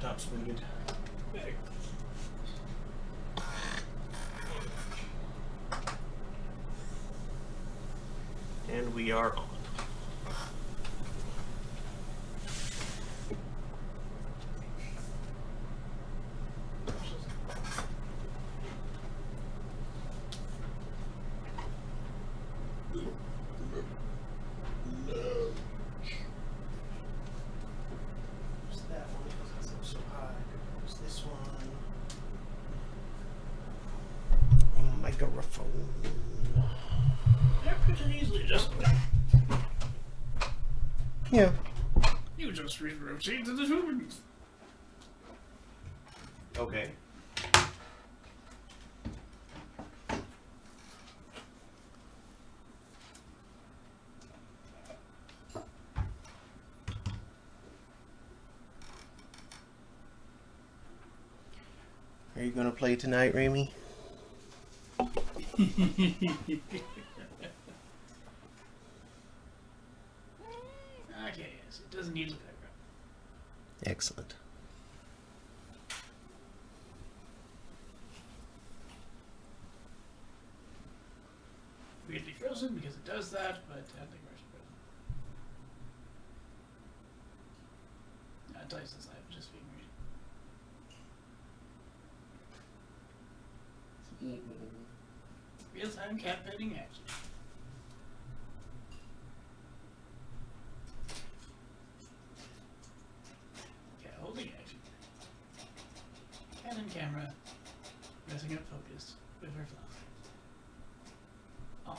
laptop's booted. And we are on. Microphone. That pretty easily just. Yeah. You just rotate to the humans. Okay. Are you gonna play tonight, Rami? I guess. It doesn't need a background. Excellent. Weirdly frozen because it does that, but I think we're frozen. Dyson's live just being weird. Real-time cat petting action. Cat holding action. Cat and camera messing up focus with her fluff. Oh.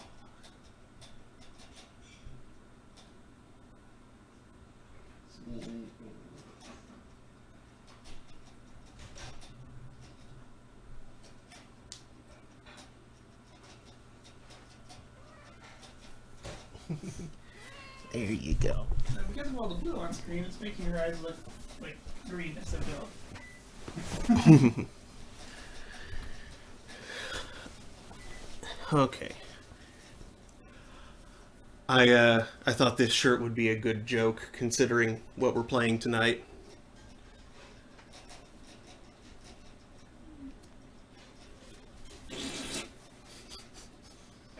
There you go. Now, because of all the blue on screen, it's making her eyes look like green instead of yellow. Okay. I thought this shirt would be a good joke considering what we're playing tonight.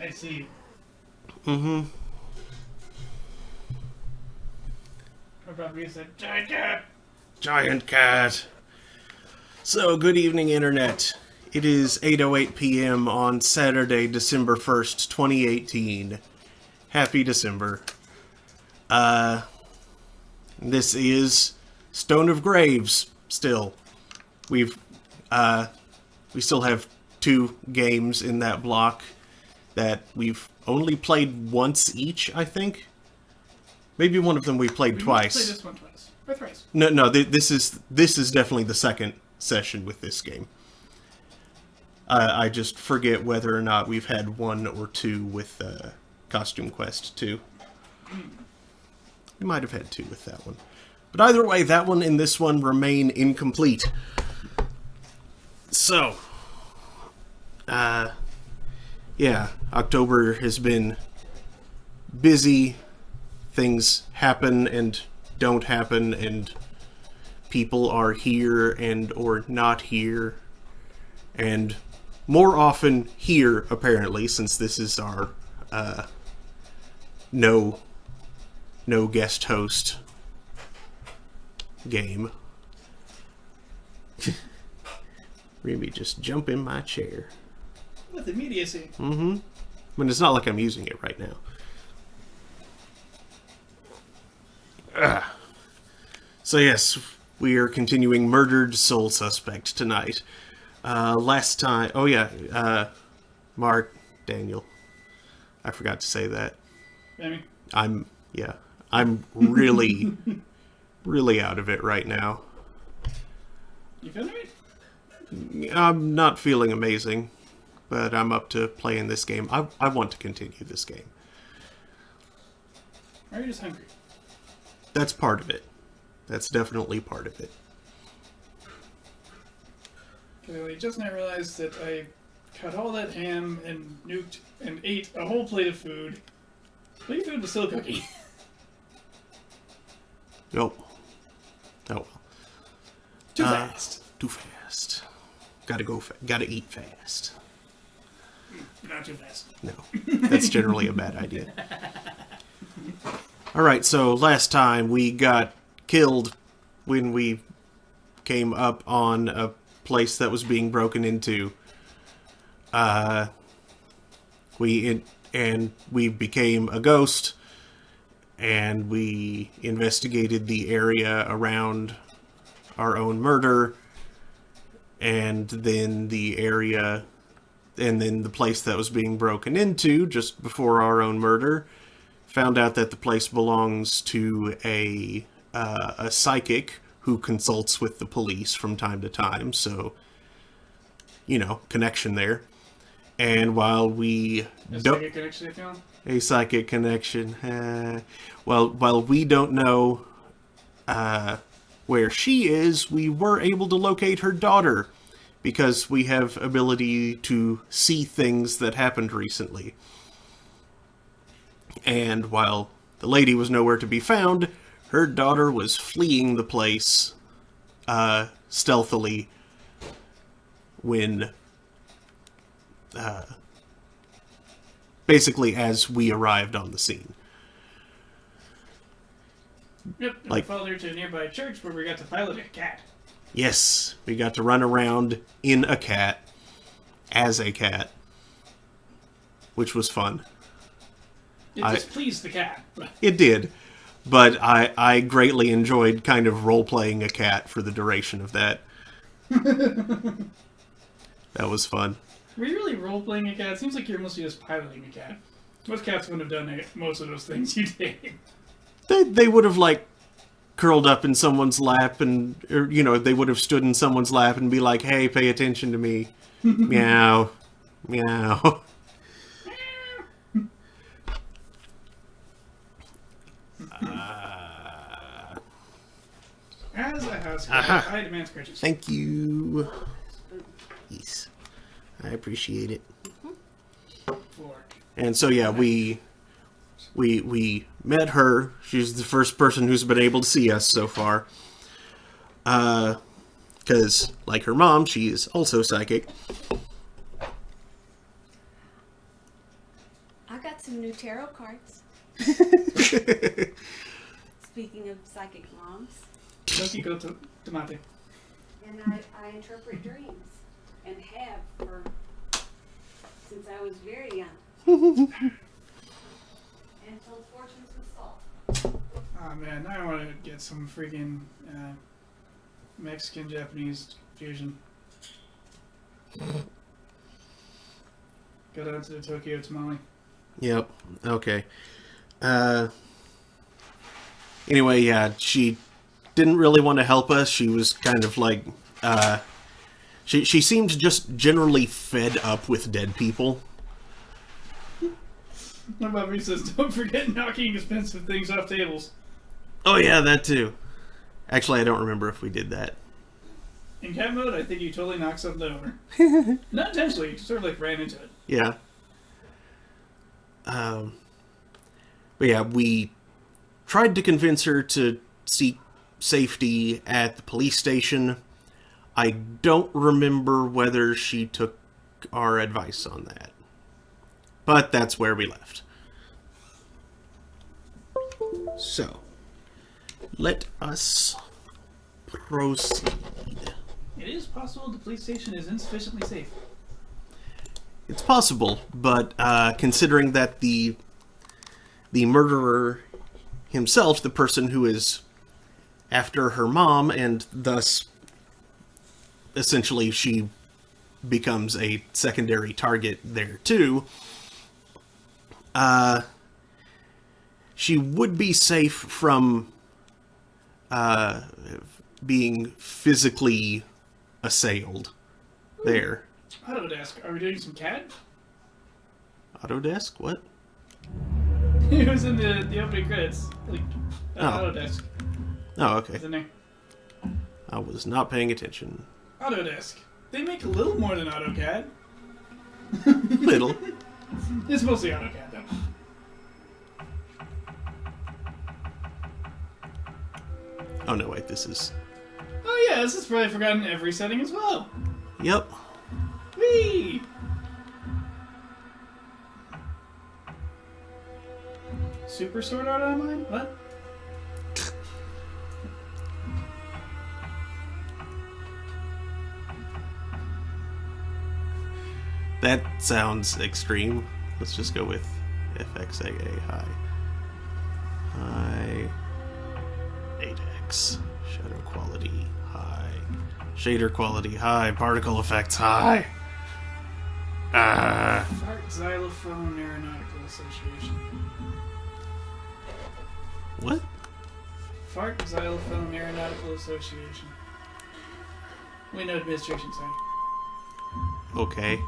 I see. Mm-hmm. Or probably said, giant cat! Giant cat. So, good evening, Internet. It is 8:08 p.m. on Saturday, December 1st, 2018. Happy December. This is Stone of Graves, still. We still have 2 games in that block that we've only played once each, I think. Maybe one of them we played twice. We played this one twice. Or thrice. No, this is definitely the second session with this game. I just forget whether or not we've had 1 or 2 with Costume Quest 2. We might have had 2 with that one. But either way, that one and this one remain incomplete. So, yeah, October has been busy. Things happen and don't happen, and people are here and or not here. And more often here, apparently, since this is our no guest host game. Remy, just jump in my chair. With immediacy. Mm-hmm. I mean, it's not like I'm using it right now. So yes, we are continuing Murdered Soul Suspect tonight. Last time... Oh yeah, Mark, Daniel. I forgot to say that. Amy? I'm really, really out of it right now. You feeling right? I'm not feeling amazing, but I'm up to playing this game. I want to continue this game. Or are you just hungry? That's part of it. That's definitely part of it. Okay, just now realized that I cut all that ham and nuked and ate a whole plate of food. Plate of food was still cooking. Nope. Oh well. Too fast. Too fast. Gotta eat fast. Not too fast. No, that's generally a bad idea. Alright, so last time we got killed when we came up on a place that was being broken into. We became a ghost, and we investigated the area around our own murder, and then the place that was being broken into just before our own murder. Found out that the place belongs to a psychic who consults with the police from time to time, so, connection there. And while we Psychic connection, if you know? A psychic connection. While we don't know where she is, we were able to locate her daughter, because we have ability to see things that happened recently. And while the lady was nowhere to be found, her daughter was fleeing the place stealthily when basically as we arrived on the scene. Yep, and we followed her to a nearby church where we got to pilot a cat. Yes, we got to run around in a cat, as a cat, which was fun. It displeased the cat. It did, but I greatly enjoyed kind of role-playing a cat for the duration of that. That was fun. Were you really role-playing a cat? It seems like you're mostly just piloting a cat. Most cats wouldn't have done most of those things you did. They would have, curled up in someone's lap and, they would have stood in someone's lap and be like, hey, pay attention to me. Meow. Meow. As a house cat, I demand scratches. Thank you. Yes. I appreciate it. Fork. And so, yeah, we met her. She's the first person who's been able to see us so far. Because, like her mom, she is also psychic. I got some new tarot cards. Speaking of psychic moms. Don't you go to Tomate. And I interpret dreams. And have since I was very young. And told fortunes with salt. Oh man, now I want to get some freaking Mexican-Japanese fusion. Go down to the Tokyo Tamale. Yep. Okay. Anyway, yeah, she didn't really want to help us. She was kind of like, she seemed just generally fed up with dead people. What about me says, don't forget knocking expensive things off tables. Oh yeah, that too. Actually, I don't remember if we did that. In cat mode, I think you totally knocked something over. Not intentionally, you just sort of ran into it. Yeah. But yeah, we tried to convince her to seek safety at the police station. I don't remember whether she took our advice on that. But that's where we left. So, let us proceed. It is possible the police station is insufficiently safe. It's possible, but considering that the murderer himself, the person who is after her mom, and thus essentially she becomes a secondary target there too, she would be safe from being physically assailed there. Autodesk, are we doing some CAD? Autodesk? What? It was in the opening credits. Autodesk. Oh, okay. It's in there. I was not paying attention. Autodesk. They make a little more than AutoCAD. Little. It's mostly AutoCAD, though. Oh, no, wait, this is Oh yeah, this is probably forgotten in every setting as well. Yep. Whee! Super Sword Art Online? What? That sounds extreme. Let's just go with FXAA high. High. 8X. Shadow quality high. Shader quality high. Particle effects high. Fart Xylophone Aeronautical Association. What? Fart Xylophone Aeronautical Association. Wait, no, administration, sorry. Okay.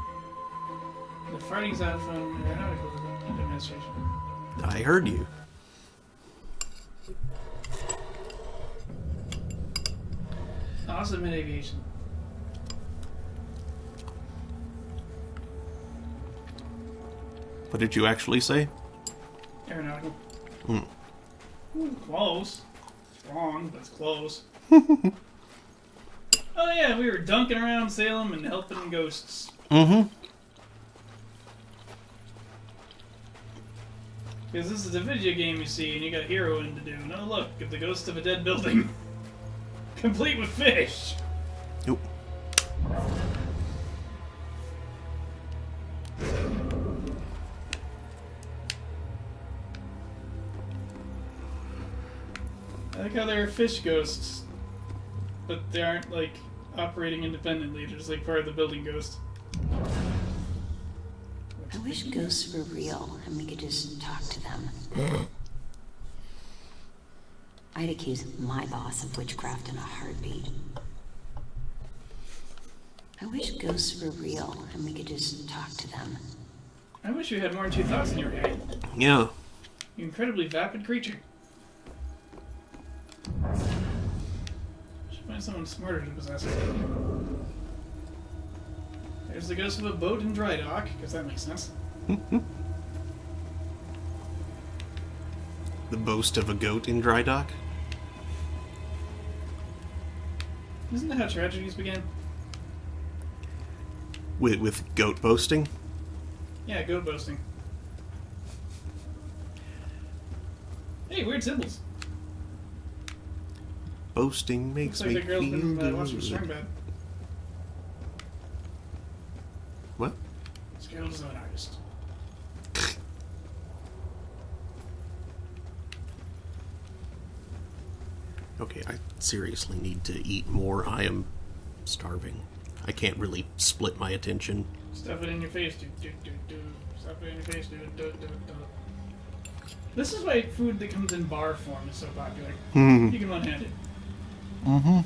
The Farting Xylophone Aeronautical Administration. I heard you. Awesome in aviation. What did you actually say? Aeronautical. Hmm. Ooh, close. It's wrong, but it's close. Oh yeah, we were dunking around Salem and helping ghosts. Mm-hmm. Because this is a video game, you see, and you got heroing to do. No, look, at the ghost of a dead building. Complete with fish. Nope. I like how there are fish ghosts, but they aren't, like, operating independently. They're just, like, part of the building ghost. I wish ghosts were real and we could just talk to them. I'd accuse my boss of witchcraft in a heartbeat. I wish ghosts were real and we could just talk to them. I wish you had more than 2 thoughts in your head. Yeah. You incredibly vapid creature. Should find someone smarter to possess it. There's the ghost of a boat in dry dock, because that makes sense. The boast of a goat in dry dock? Isn't that how tragedies began? With goat boasting? Yeah, goat boasting. Hey, weird symbols. Boasting makes Looks like me the girl's feel been watching Strong good. Bad. What? Skilled as an artist. Okay, I seriously need to eat more. I am starving. I can't really split my attention. Stuff it in your face, do. Stuff it in your face, do. This is why food that comes in bar form is so popular. You can one-hand it. Mm-hmm.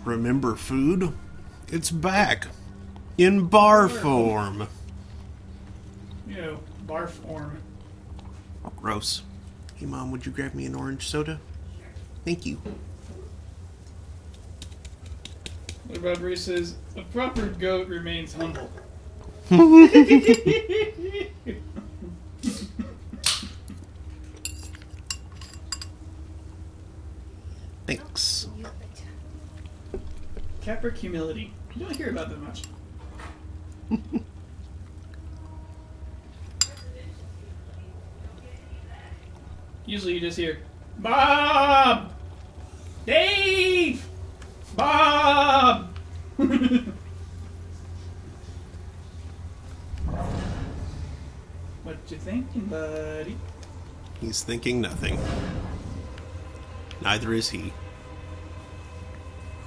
Remember food? It's back. In bar form. You know, bar form. Gross. Hey, Mom, would you grab me an orange soda? Thank you. What about Bruce says, a proper goat remains humble. Thanks. Capric humility. You don't hear about that much. Usually you just hear, Bob! Dave! Bob! What you thinking, buddy? He's thinking nothing. Neither is he.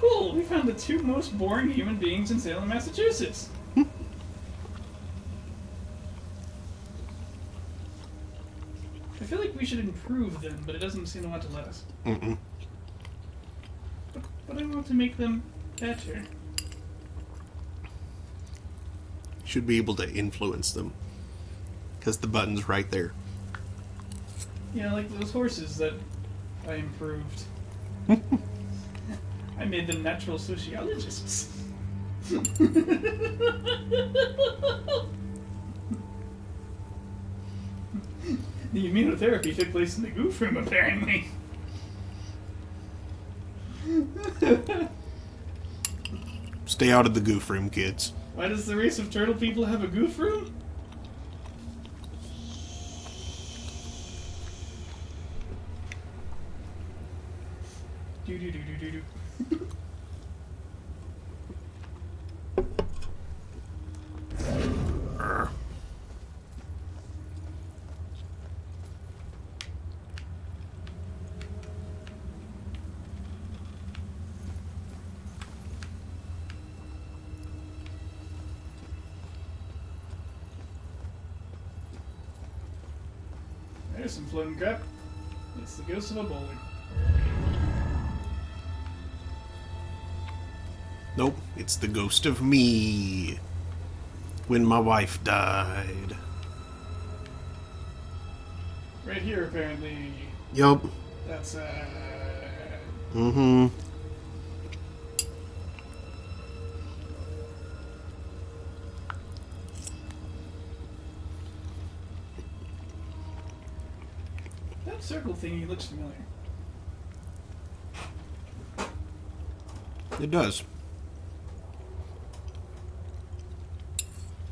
Cool, we found the 2 most boring human beings in Salem, Massachusetts. I feel like we should improve them, but it doesn't seem to want to let us. Mm-mm. But I want to make them better. Should be able to influence them. Because the button's right there. Yeah, like those horses that I improved. I made them natural sociologists. The immunotherapy took place in the goof room, apparently. Stay out of the goof room, kids. Why does the race of turtle people have a goof room? Do do do do do do. There's some floating crap. It's the ghost of a bowling. Nope, it's the ghost of me. When my wife died. Right here, apparently. Yup. That's, Mm-hmm. That circle thingy looks familiar. It does.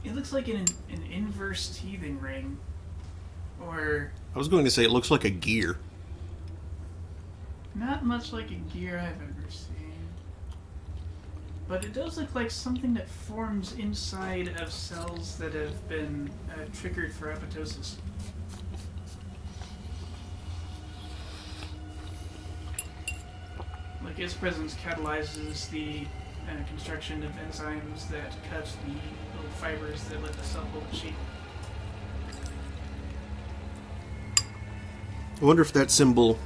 It looks like an inverse teething ring. Or I was going to say it looks like a gear. not much like a gear I've ever seen. But it does look like something that forms inside of cells that have been triggered for apoptosis. Like its presence catalyzes the construction of enzymes that cut the little fibers that let the cell hold the shape. I wonder if that symbol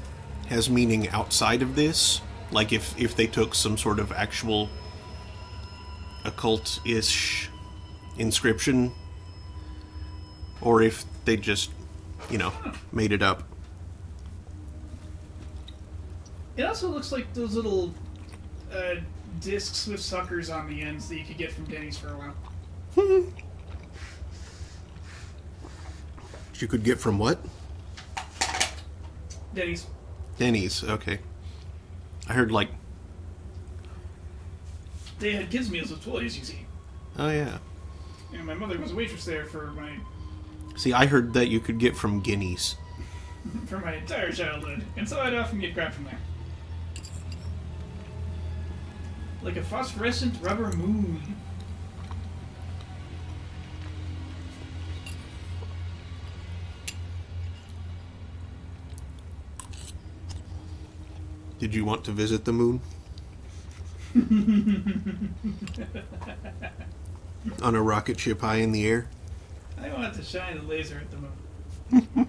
has meaning outside of this. Like if they took some sort of actual occult-ish inscription. Or if they just, made it up. It also looks like those little discs with suckers on the ends that you could get from Denny's for a while. You could get from what? Denny's. Denny's, okay. I heard They had kids' meals with toys, you see. oh yeah. And my mother was a waitress there for See, I heard that you could get from guineas. my entire childhood. And so I'd often get crap from there. Like a phosphorescent rubber moon. Did you want to visit the moon? On a rocket ship high in the air? I want to shine a laser at the moon.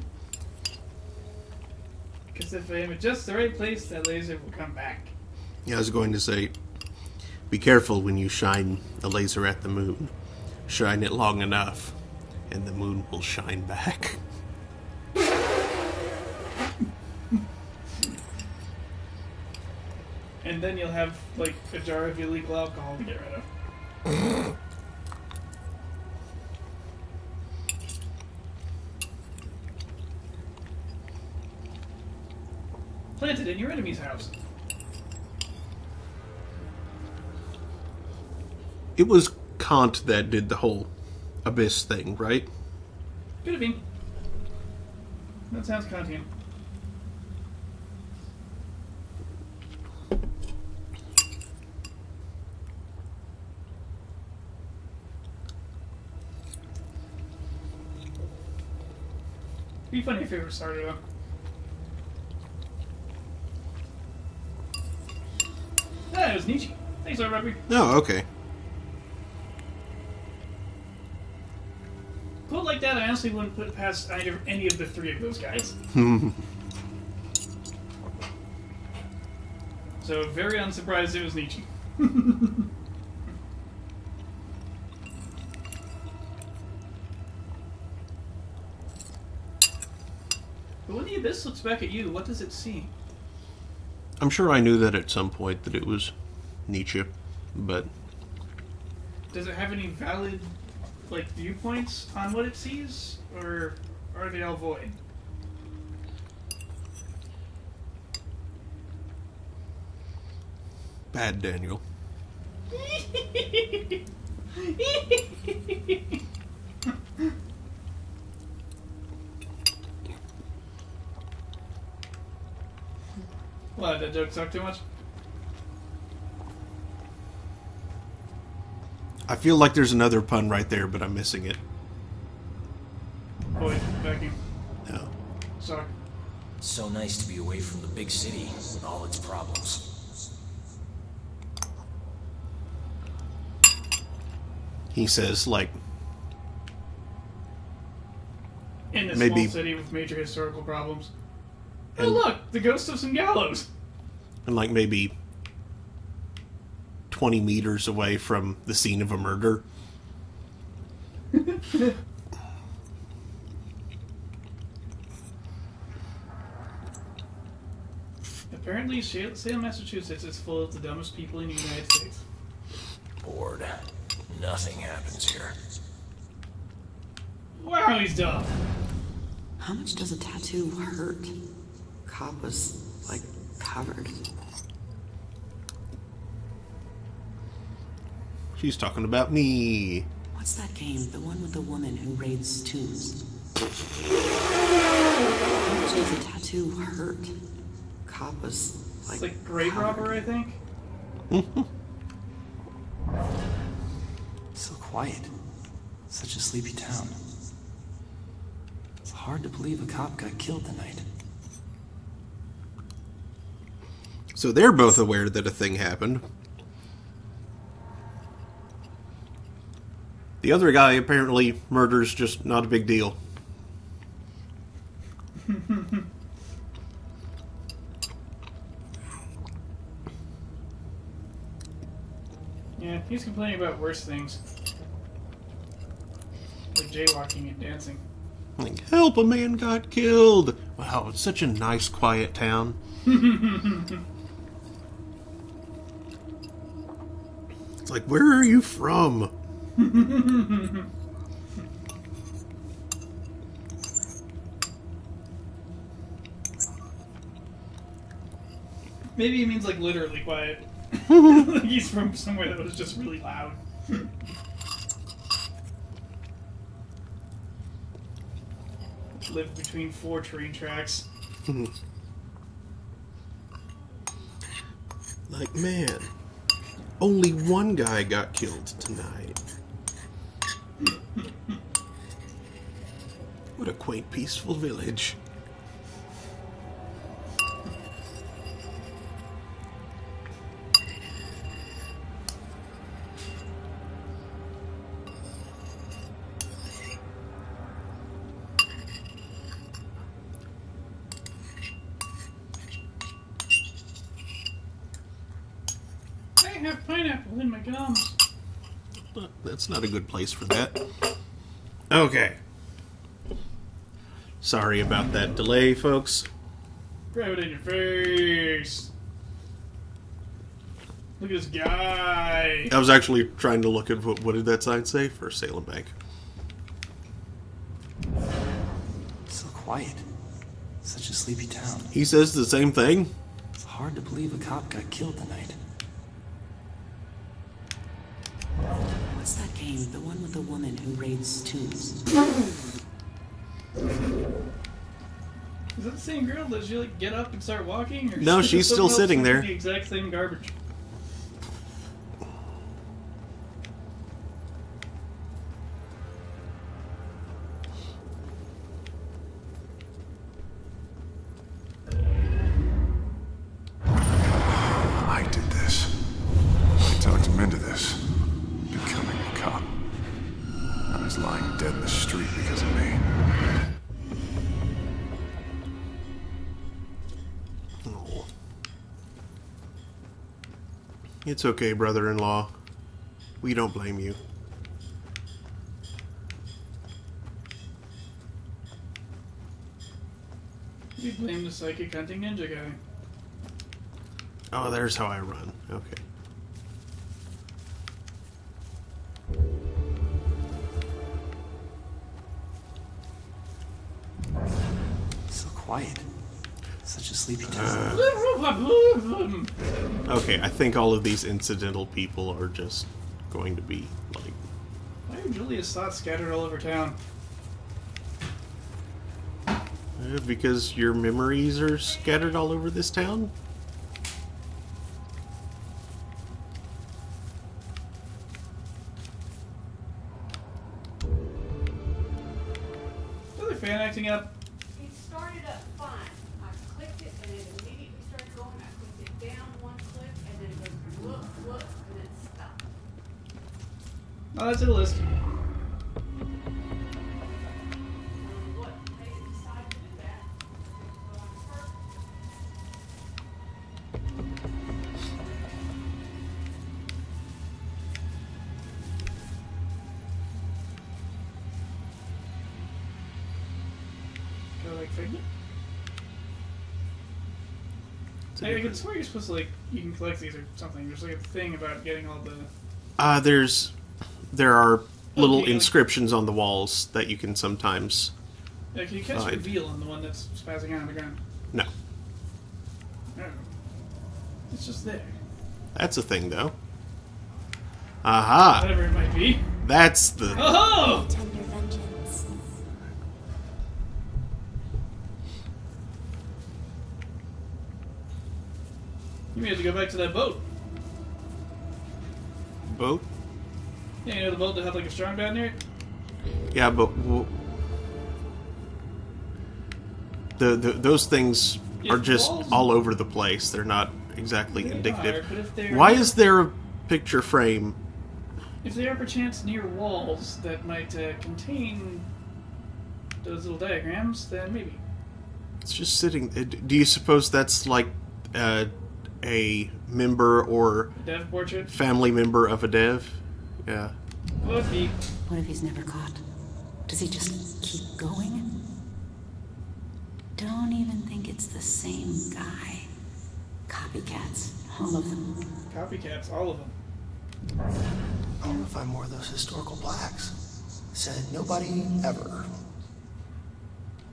Because if I am at just the right place, that laser will come back. Yeah, I was going to say, be careful when you shine a laser at the moon. Shine it long enough, and the moon will shine back. And then you'll have, like, a jar of illegal alcohol to get rid of. Planted in your enemy's house. It was Kant that did the whole abyss thing, right? Could have been. That sounds Kantian. Be funny if it were started though. Ah, it was Nietzsche. Thanks, Robbie. Oh, okay. Put like that, I honestly wouldn't put past any of the three of those guys. So, very unsurprised it was Nietzsche. But when the abyss looks back at you, what does it see? I'm sure I knew that at some point that it was Nietzsche, but Does it have any valid, viewpoints on what it sees? Or are they all void? Bad Daniel. What, that joke sucked too much? I feel like there's another pun right there, but I'm missing it. Boy, vacuum. No. Suck. So nice to be away from the big city with all its problems. He says, like, In a maybe- small city with major historical problems. Oh And- look, the ghost of some gallows. and like maybe 20 meters away from the scene of a murder. Apparently, Salem, Massachusetts is full of the dumbest people in the United States. Bored. Nothing happens here. Wow, he's dumb. How much does a tattoo hurt? Cobb was, like, covered. She's talking about me. What's that game? The one with the woman who raids tombs. How much does a tattoo hurt? Cobb was, like, It's like grave robber, I think. So quiet. Such a sleepy town. It's hard to believe a cop got killed tonight. So they're both aware that a thing happened. The other guy, apparently, murder's just not a big deal. Yeah, he's complaining about worse things. Like jaywalking and dancing. Like, help, a man got killed. Wow, it's such a nice, quiet town. It's like, where are you from? Maybe he means like literally quiet. Like he's from somewhere that was just really loud. Lived between 4 train tracks. Like, man, only one guy got killed tonight. What a quaint, peaceful village. I have pineapple in my gums. But that's not a good place for that. Okay. Sorry about that delay, folks. Grab it in your face. Look at this guy. I was actually trying to look at what did that sign say for Salem Bank. So quiet. Such a sleepy town. He says the same thing. It's hard to believe a cop got killed tonight. What's that game? The one with the woman who raids tombs. Is that the same girl? Does she like get up and start walking? Or No, is she's still someone else sitting doing there. The exact same garbage. I did this. I talked him into this. Becoming a cop. Now he's lying dead in the street because of me. Oh. It's okay, brother-in-law. We don't blame you. We blame the psychic hunting ninja guy. Oh, there's how I run. Okay. So quiet. Such a sleepy town. Okay, I think all of these incidental people are just going to be like... Why are Julia's thoughts scattered all over town? Because your memories are scattered all over this town? Is the fan acting up? It started up fine. I clicked it and it immediately started going. I clicked it down one click and then it goes look, and then stop. Oh, that's in the list. What made it decide to do that? Well, I'm first. Go like Figment? I can swear you're supposed to like you can collect these or something. There's like a thing about getting all the There are little Okay, like- inscriptions on the walls that you can sometimes... can you catch reveal on the one that's spazzing out on the ground? No. No. It's just there. That's a thing, though. Aha! Whatever it might be. That's the... Oh! Tender vengeance. You may have to go back to that boat. boat? Yeah, you know the boat that had like a strong down near it? Yeah, but... those things are If just walls- all over the place. They're not exactly They indicative. are, but if they're Why near- is there a picture frame? If they are perchance near walls that might contain those little diagrams, then maybe. It's just sitting... Do you suppose that's like a member or Dev portrait? family member of a dev? Yeah. Would be. What if he's never caught? Does he just keep going? Don't even think it's the same guy. Copycats, all of them. Copycats, all of them. I want to find more of those historical plaques. Said nobody ever.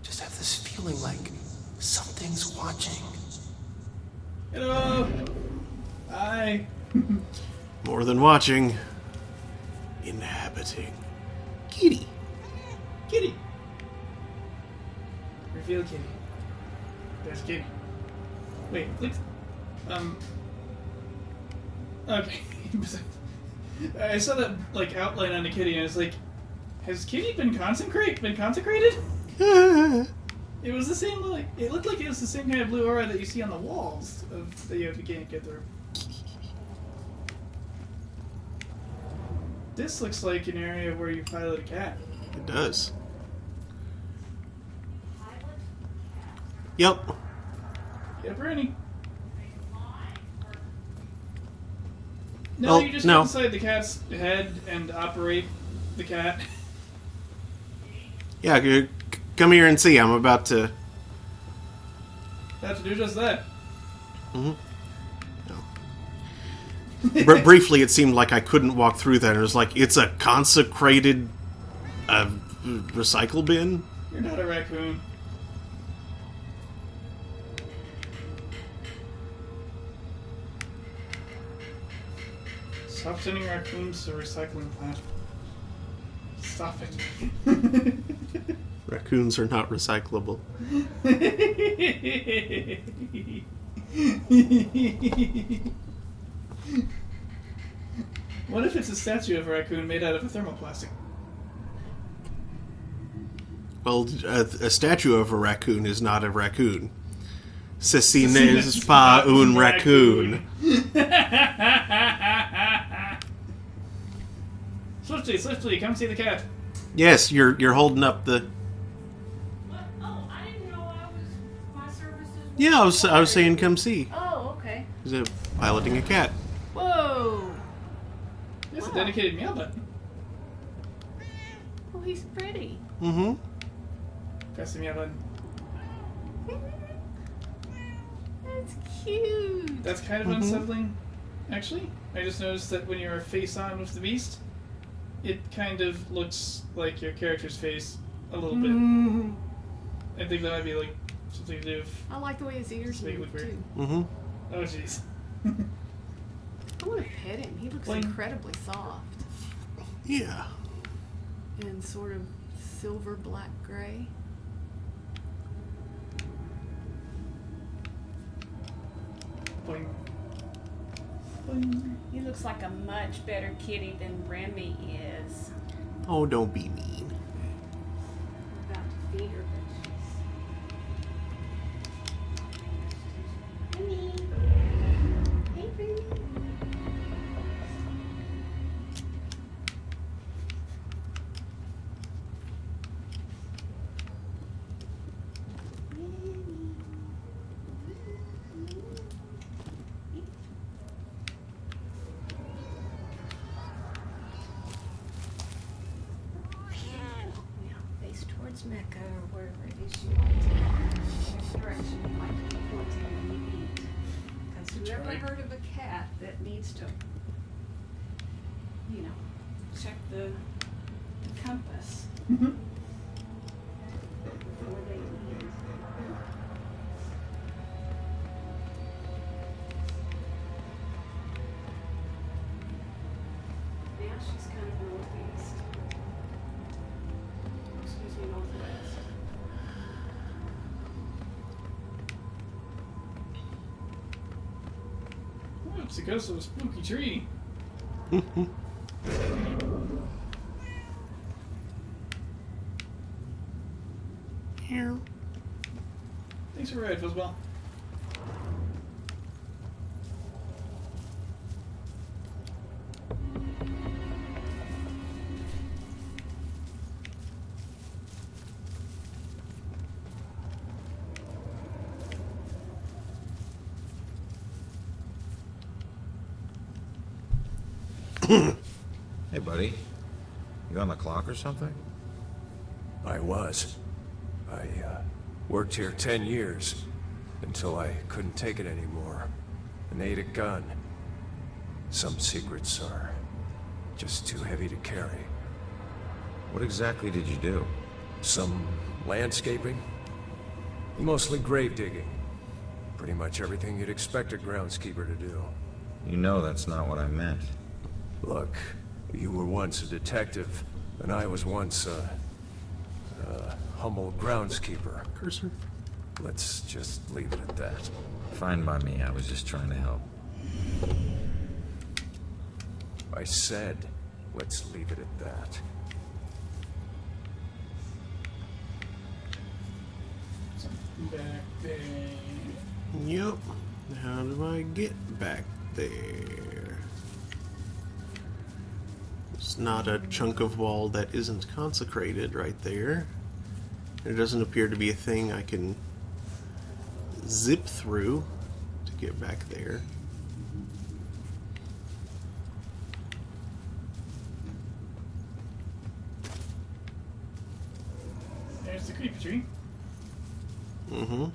Just have this feeling like something's watching. Hello! Hi! More than watching. Inhabiting. Kitty. Kitty! Reveal Kitty. There's Kitty. Wait, let's... Okay. I saw that, like, outline on the kitty, and I was like, has Kitty been consecrated? It was the same, like, it looked like it was the same kind of blue aura that you see on the walls of that you can't get through. This looks like an area where you pilot a cat. It does. Yep. Yeah, Bruni. No, Well, you just no. get inside the cat's head and operate the cat. Yeah, come here and see. I'm about to... Have to do just that. Briefly, it seemed like I couldn't walk through that. It was like, it's a consecrated recycle bin? You're not a raccoon. Stop sending raccoons to recycling plant. Stop it. Raccoons are not recyclable. What if it's a statue of a raccoon made out of a thermoplastic? Well, a statue of a raccoon is not a raccoon. Ceci n'est pas un raccoon. Swiftly, come see the cat. Yes, you're holding up the... What? Oh, I didn't know my services were Yeah, I was required. saying come see. Oh, okay. Is it piloting a cat? Whoa. There's a Wow. dedicated meow button. Oh, he's pretty. Mm-hmm. Press the meow button. That's cute. That's kind of unsettling, actually. I just noticed that when you're face on with the beast, it kind of looks like your character's face a little bit. I think that might be like Something to do with... I like the way his ears Speak move with too. Mm-hmm. Oh, jeez. I want to pet him. He looks Boing. incredibly soft Yeah. and sort of silver black gray. Boing. Boing. He looks like a much better kitty than Remy is. Oh, don't be mean. We're about to feed her, but Remy. Hey, Remy. Face towards Mecca or wherever it is you want to go. Which direction you like to be pointing when you eat. Because whoever right. heard of a cat that needs to, you know, check the compass Mm-hmm. before they eat. Now she's kind of northeast. Excuse me, northwest. Oops, it goes to a spooky tree. Here. Thanks for the ride, Fuzzball. Hey, buddy. You on the clock or something? I was. I worked here 10 years until I couldn't take it anymore and ate a gun. Some secrets are just too heavy to carry. What exactly did you do? Some landscaping, mostly grave digging. Pretty much everything you'd expect a groundskeeper to do. You know that's not what I meant. Look, you were once a detective, and I was once a humble groundskeeper. Cursor. Let's just leave it at that. Fine by me, I was just trying to help. I said, let's leave it at that. Something back there. Yep. How do I get back there? It's not a chunk of wall that isn't consecrated right there. There doesn't appear to be a thing I can zip through to get back there. There's the creepy tree. Mm-hmm.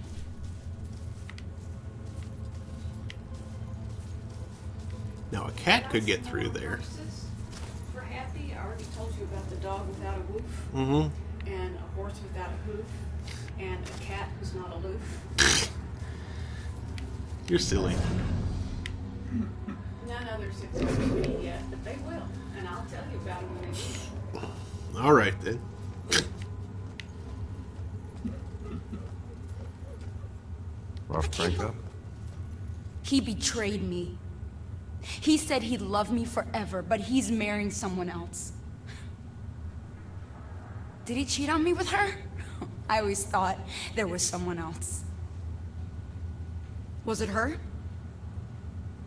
Now a cat could get through there. For Happy, I already told you about the dog without a woof, Mm-hmm. and a horse without a hoof, and a cat who's not aloof. You're silly. None others exist to me yet, but they will, and I'll tell you about them when they do. All right then. Rough breakup? He betrayed me. He said he'd love me forever, but he's marrying someone else. Did he cheat on me with her? I always thought there was someone else. Was it her?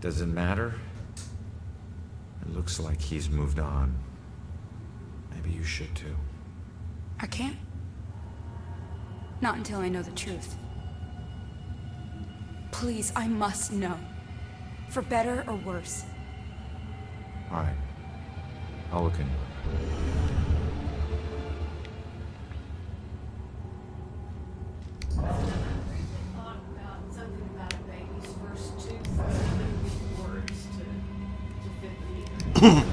Does it matter? It looks like he's moved on. Maybe you should too. I can't. Not until I know the truth. Please, I must know. For better or worse. Alright. I'll look into it. Thought about something about a baby's first tooth, words to fit the meter.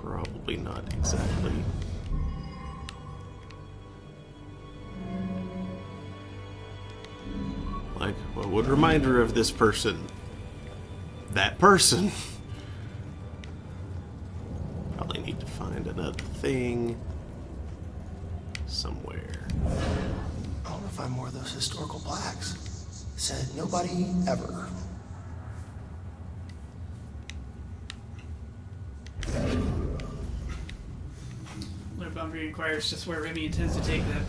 Probably not exactly. Like, what would remind her of this person? That person! Probably need to find another thing somewhere. I want to find more of those historical plaques. Said nobody ever. Lunar boundary inquires just where Remy intends to take them.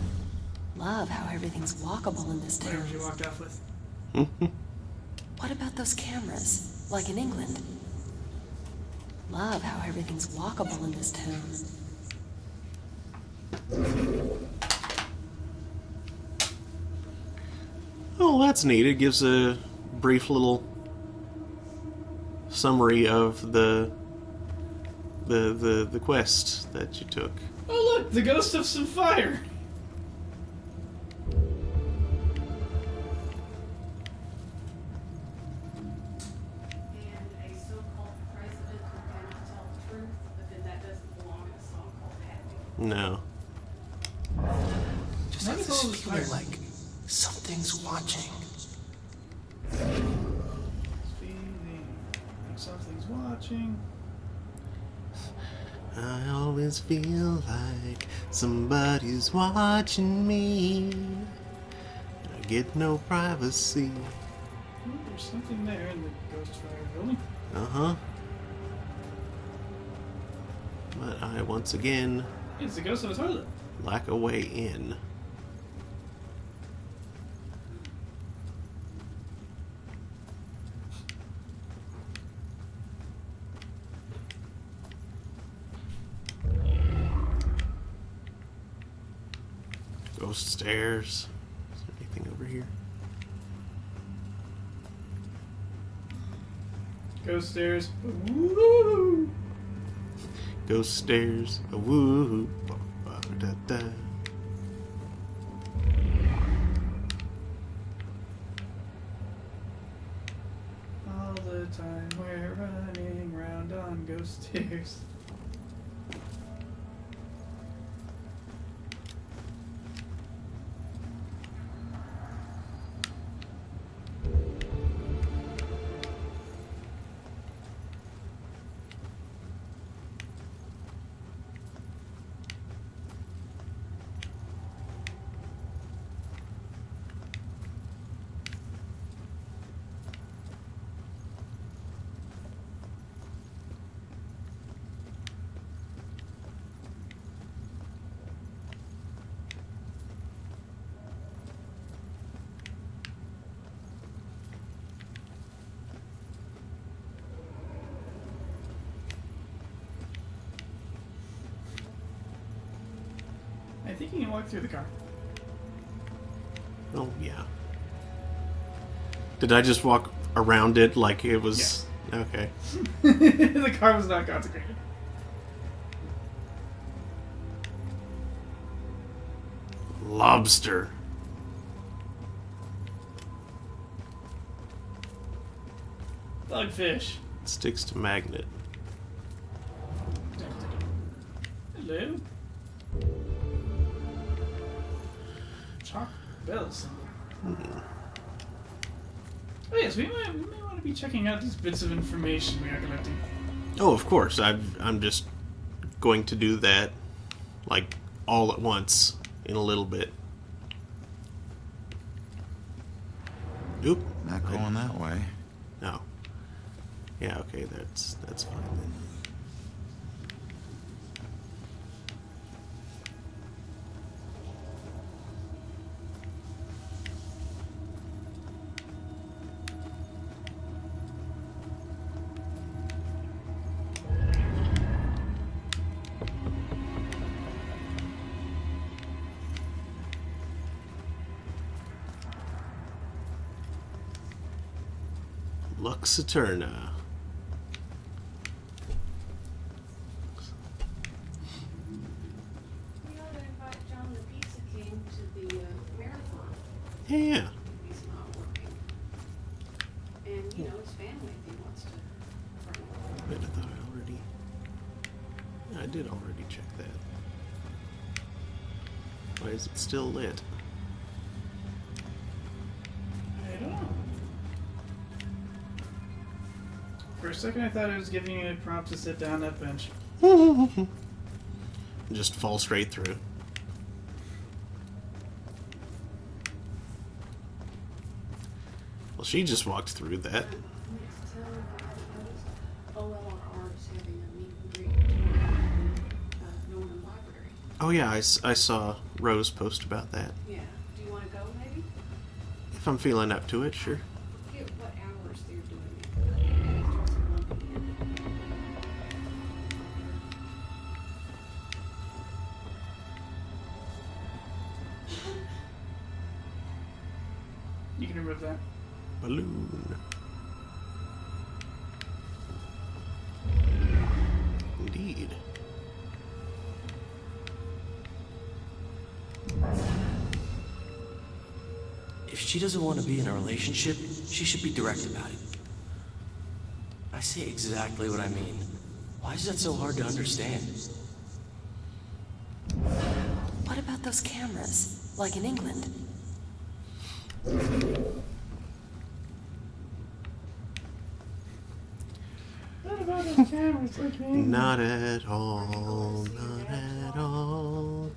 Love how everything's walkable in this town. Whatever she walked off with. What about those cameras, like in England? Love how everything's walkable in this town. Oh, that's neat. It gives a brief little summary of the quest that you took. Oh look, the ghost of some fire. And a so-called president who cannot tell the truth, but then that doesn't belong in a song called Happy. No. Just have this feeling like something's watching. Feeling like something's watching. I always feel like somebody's watching me. I get no privacy. Oh, there's something there in the ghost fire building. Uh-huh. But I once again It's the ghost of a toilet. lack a way in. Ghost stairs. Is there anything over here? Ghost stairs. Woo! Ghost stairs. A woo. Da da. All the time we're running around on ghost stairs. I think you can walk through the car. Oh, yeah. Did I just walk around it like it was... Yeah. Okay. The car was not consecrated. Lobster. Bugfish. Sticks to magnet. Hello. Chalk bell symbol. Oh yes, we may want to be checking out these bits of information we are collecting. Oh, of course. I'm just going to do that, like, all at once in a little bit. Oop. Not going that way. No. Yeah, okay, that's fine then. Lux Eterna. We ought to invite John the Pizza King to the marathon. Yeah. He's not working. And, you know, his family if he wants to. Wait, I thought I I did already check that. Why is it still lit? I don't know. For a second, I thought it was giving you a prompt to sit down that bench. Just fall straight through. Well, she just walked through that. Oh yeah, I saw Rose post about that. Yeah. Do you want to go, maybe? If I'm feeling up to it, sure. Forget what hours they're doing You can remove that. Balloon. Indeed. If she doesn't want to be in a relationship, she should be direct about it. I say exactly what I mean. Why is that so hard to understand? What about those cameras? Like in England? What about those cameras? Like Not at all, not at all.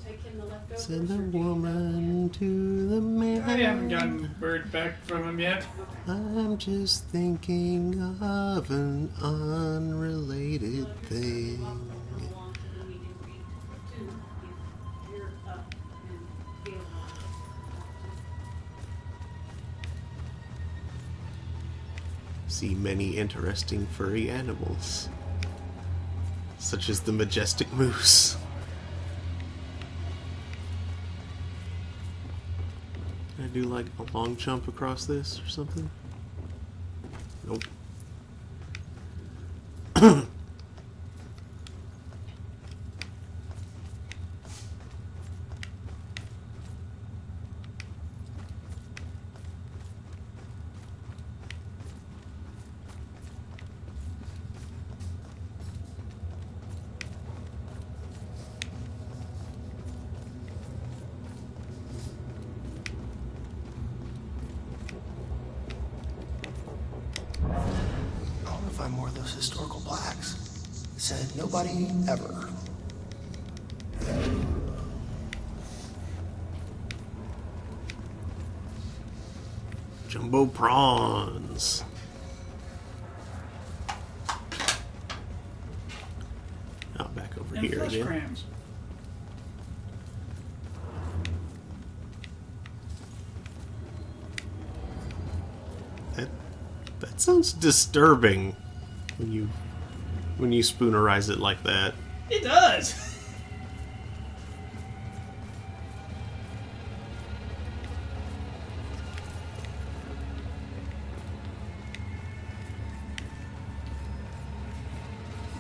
Said the woman to the man. I haven't gotten word back from him yet. I'm just thinking of an unrelated thing. See many interesting furry animals, such as the majestic moose. Can I do like a long jump across this or something? Nope. I want to find more of those historical plaques. Said nobody ever. Jumbo prawns. Oh, back over And here flesh again. crayons. That sounds disturbing when you spoonerize it like that. It does!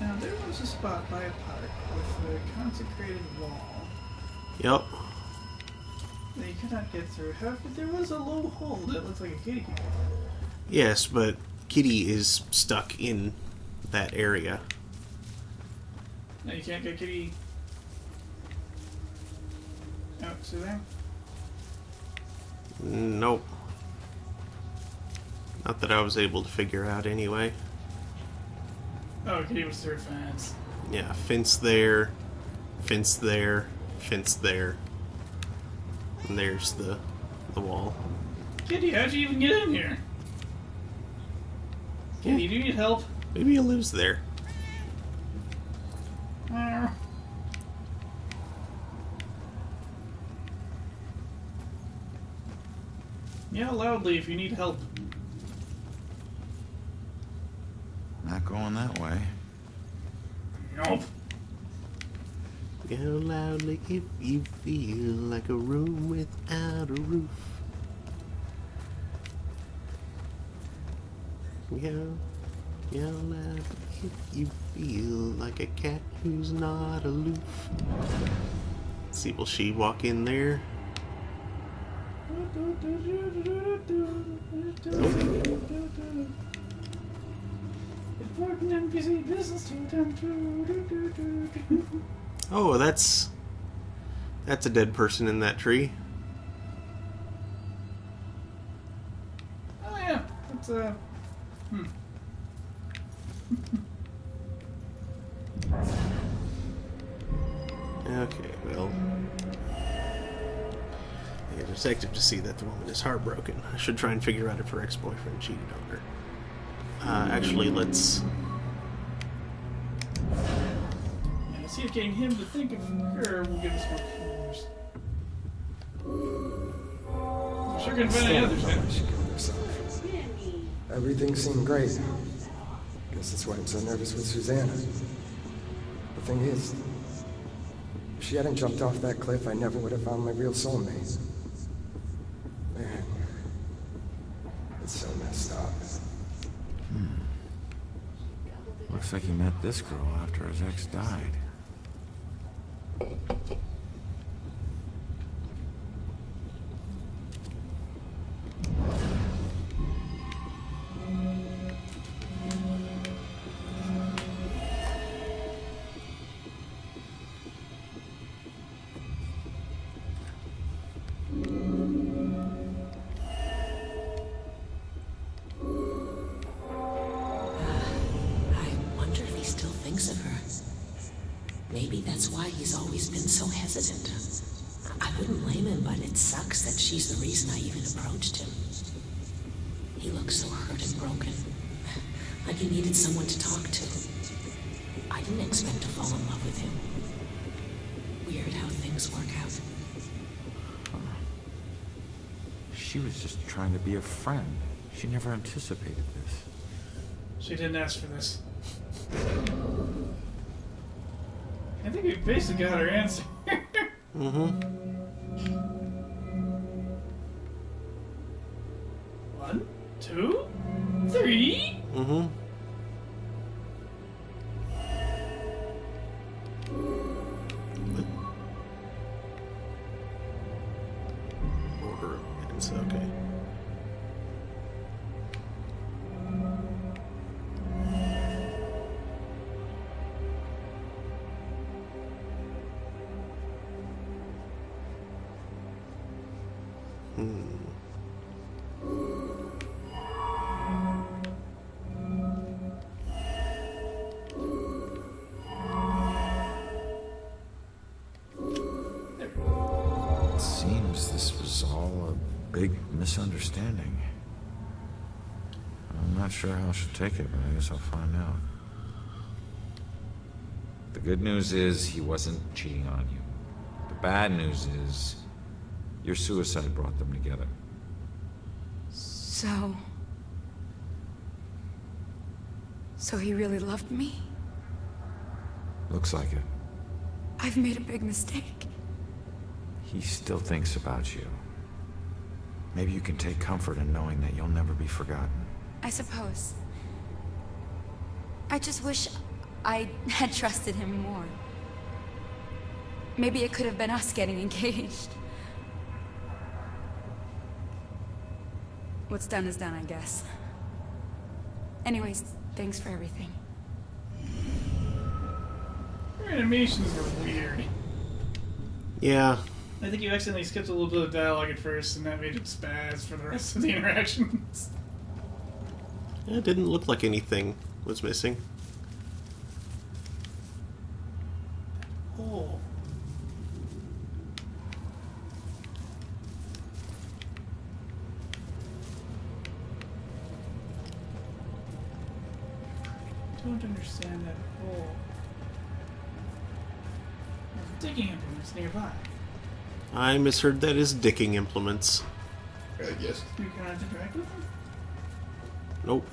Now, there was a spot by a park with a consecrated wall Yep. that you could not get through. However, there was a low hole that looks like a kitty could get through. Yes, but Kitty is stuck in that area. No, you can't get kitty out to there? Nope. Not that I was able to figure out anyway. Oh, kitty was through a fence. Yeah, fence there, fence there, fence there. And there's the wall. Kitty, how'd you even get in here? Kitty, do you need help? Maybe he lives there. Yell loudly if you need help. Not going that way. Nope. Yell loudly if you feel like a room without a roof. Yell loudly if you feel like a cat who's not aloof. Let's see, will she walk in there? It important NPC business to them. Oh, that's a dead person in that tree. Oh yeah, it's Okay, well, the detective to see that the woman is heartbroken. I should try and figure out if her ex-boyfriend cheated on her. Actually, let's... Yeah, see if getting him to think of her will give us more clues. I'm sure can find any others. She killed herself. Everything seemed great. Guess that's why I'm so nervous with Susanna. The thing is, if she hadn't jumped off that cliff, I never would have found my real soulmate. Man, it's so messed up. Looks like he met this girl after his ex died. Maybe that's why he's always been so hesitant. I wouldn't blame him, but it sucks that she's the reason I even approached him. He looks so hurt and broken. Like he needed someone to talk to. I didn't expect to fall in love with him. Weird how things work out. She was just trying to be a friend. She never anticipated this. She didn't ask for this. I think we basically got her answer. Mm-hmm. 1, 2, 3. Mm-hmm. Order of minutes, okay. It seems this was all a big misunderstanding. I'm not sure how I should take it, but I guess I'll find out. The good news is he wasn't cheating on you. The bad news is your suicide brought them together. So he really loved me? Looks like it. I've made a big mistake. He still thinks about you. Maybe you can take comfort in knowing that you'll never be forgotten. I suppose. I just wish I had trusted him more. Maybe it could have been us getting engaged. What's done is done, I guess. Anyways, thanks for everything. Her animations are weird. Yeah. I think you accidentally skipped a little bit of dialogue at first, and that made it spaz for the rest of the interactions. It didn't look like anything was missing. Oh. Don't understand that hole. There's digging implements nearby. I misheard that as dicking implements. Yes. You cannot interact with them? Nope.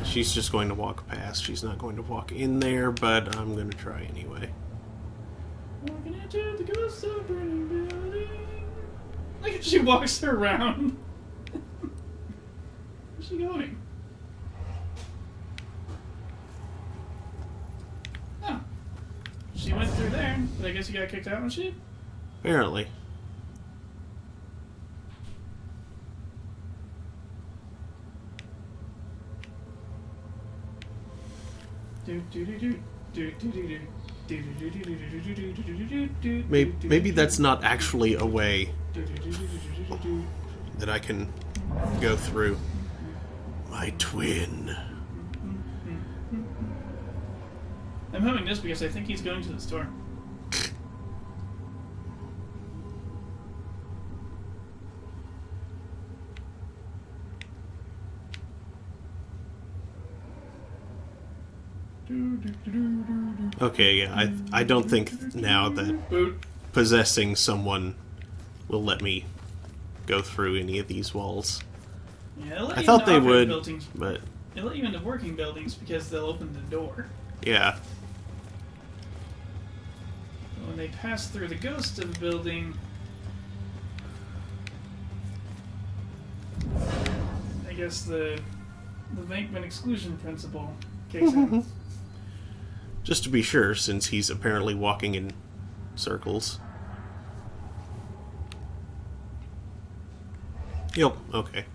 She's just going to walk past. She's not going to walk in there, but I'm going to try anyway. Walking into the ghost of a burning building. Like she walks around. Where's she going? Oh. She went through there, but I guess you got kicked out when she... Apparently. Maybe that's not actually a way that I can go through. My twin. I'm having this because I think he's going to the store. Okay, yeah, I don't think now that possessing someone will let me go through any of these walls. Yeah, I thought they would, but... They'll let you into working buildings because they'll open the door. Yeah. When they pass through the ghost of a building... I guess the Venkman exclusion principle kicks in. Just to be sure, since he's apparently walking in circles. Yep, okay.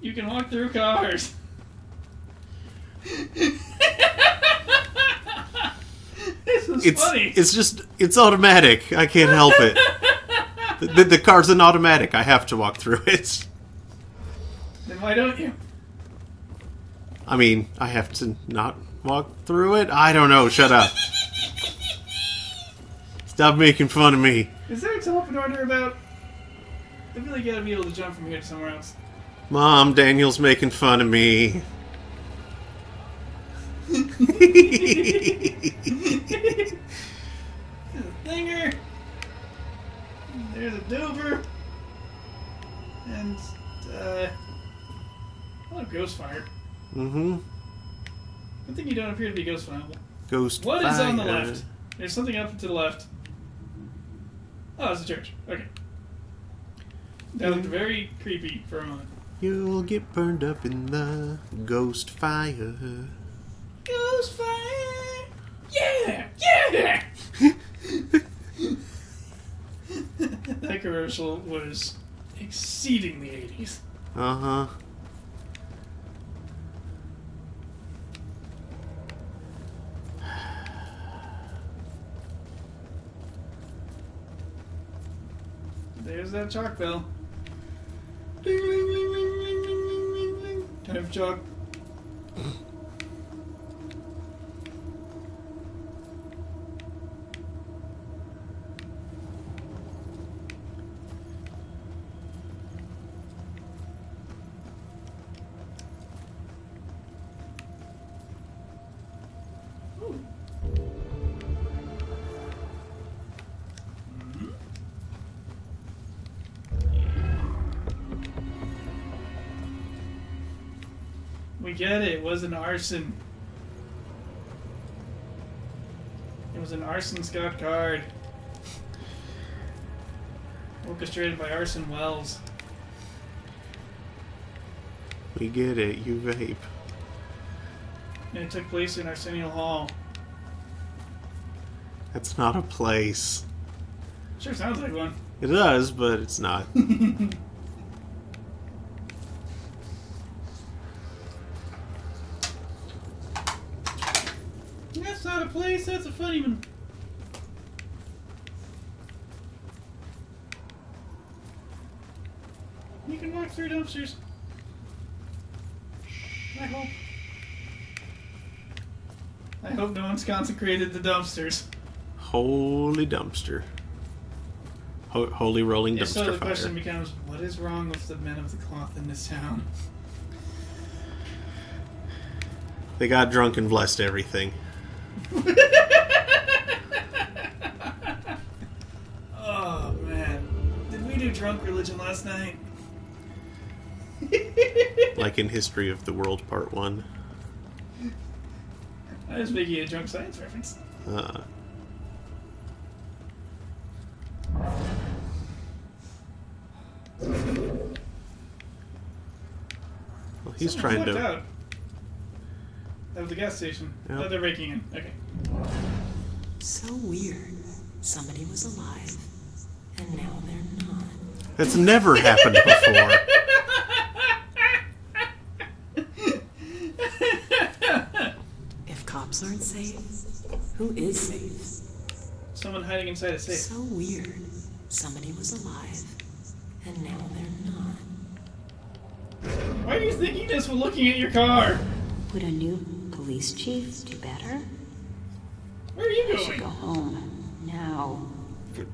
You can walk through cars. This is funny. It's automatic. I can't help it. The car's an automatic. I have to walk through it. Then why don't you? I mean, I have to not walk through it? I don't know. Shut up. Stop making fun of me. Is there a teleport order about? I feel like you gotta be able to jump from here to somewhere else. Mom, Daniel's making fun of me. There's a thinger. There's a dover. And, oh, ghost fire. Mm-hmm. Good thing you don't appear to be ghost fireable. Ghost What fire. is on the left? There's something up to the left. Oh, it's a church. Okay. That looked very creepy for a moment. You'll get burned up in the ghost fire. Ghost fire! Yeah! Yeah! That commercial was exceedingly 80s. Uh-huh. There's that chalk bell. Ding, ding, ding, ding, ding, ding, ding, ding, ding. Time for chalk. We get it. It was an arson. It was an Arson Scott card. Orchestrated by Arson Wells. We get it. You vape. And it took place in Arsenio Hall. That's not a place. Sure sounds like one. It does, but it's not. That's not a place, that's a funny one. You can walk through dumpsters. I hope. I hope no one's consecrated the dumpsters. Holy dumpster. Holy rolling dumpster So the fire. question becomes, what is wrong with the men of the cloth in this town? They got drunk and blessed everything. Oh, man. Did we do drunk religion last night? Like in History of the World Part 1. I was making a drunk science reference. Well, he's Someone trying flipped to... out. That was the gas station. Yep. Oh, they're breaking in. Okay. So weird. Somebody was alive, and now they're not. That's never happened before. cops aren't safe, who is safe? Someone hiding inside a safe. So weird. Somebody was alive, and now they're not. Why are you thinking this while looking at your car? Would a new police chief do better? Where are you I should going? go home. Now.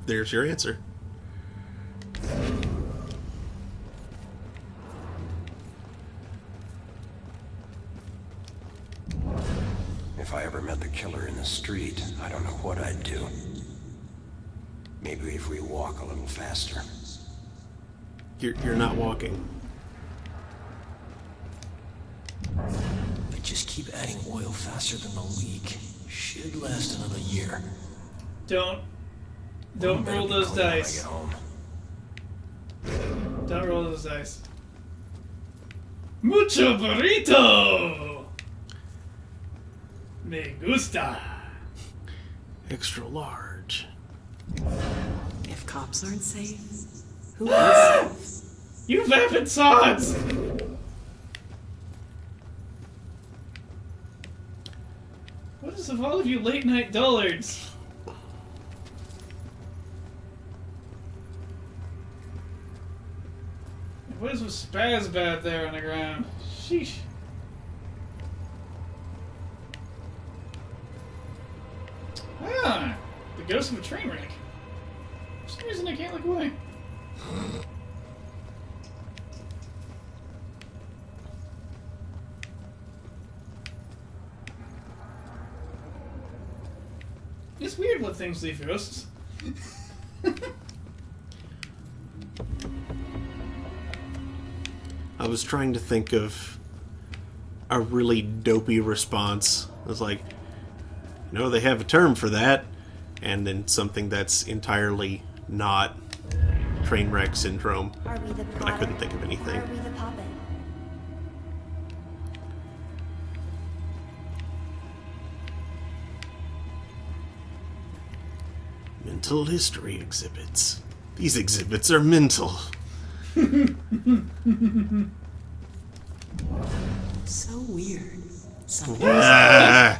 There's your answer. If I ever met the killer in the street, I don't know what I'd do. Maybe if we walk a little faster. You're not walking. But just keep adding oil faster than the leak. Should last another year. Don't Better roll be those clean when I dice. get home. Don't roll those dice. Mucho burrito! Me gusta. Extra large. If cops aren't safe, who is safe? You vapid sods! What is of all of you late night dullards? What is with Spazbad there on the ground? Sheesh. Ah, the ghost of a train wreck. For some reason I can't look away. It's weird what things leave ghosts. I was trying to think of a really dopey response. I was like, no, they have a term for that. And then something that's entirely not train wreck syndrome. Are we the But I couldn't think of anything. Are we the puppet? Mental history exhibits. These exhibits are mental. So weird. Ah,